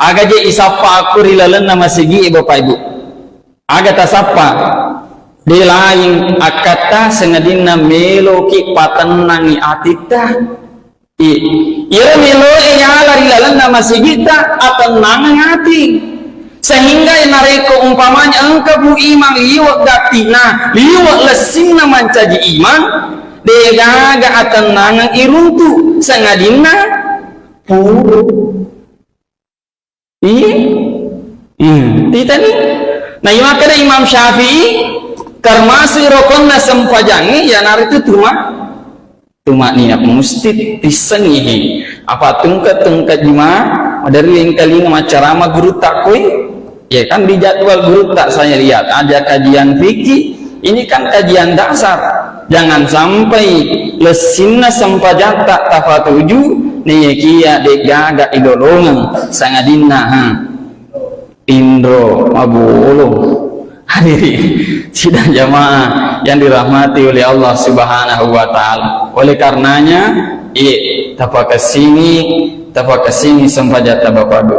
aga je isapa aku rilalan nama segi Bapak Ibu. Aga tasapa di lain akata sengadina meloki patenangi atita ira melo nyala rilalan nama sigita atenang hati sehingga nareko umpamanya engkau bu iman liwat gatina liwat lesingna mancaji iman degaga atenangan iruntu sengadina puru tita ni nah ima kada Imam Syafi'i karmasi rokonna sempajangi ya naritu tuma nina mesti disengihi apa tungkat juma dari yang kali macarama guru takui ya kan di jadwal guru tak saya lihat ada kajian fikih ini kan kajian dasar jangan sampai lesina sempajata tafatuju nih kia degaga idolongan sangadina indro mabulung hadirin sidang jamaah yang dirahmati oleh Allah Subhanahu wa taala. Oleh karenanya tapak kesini sempajata Bapak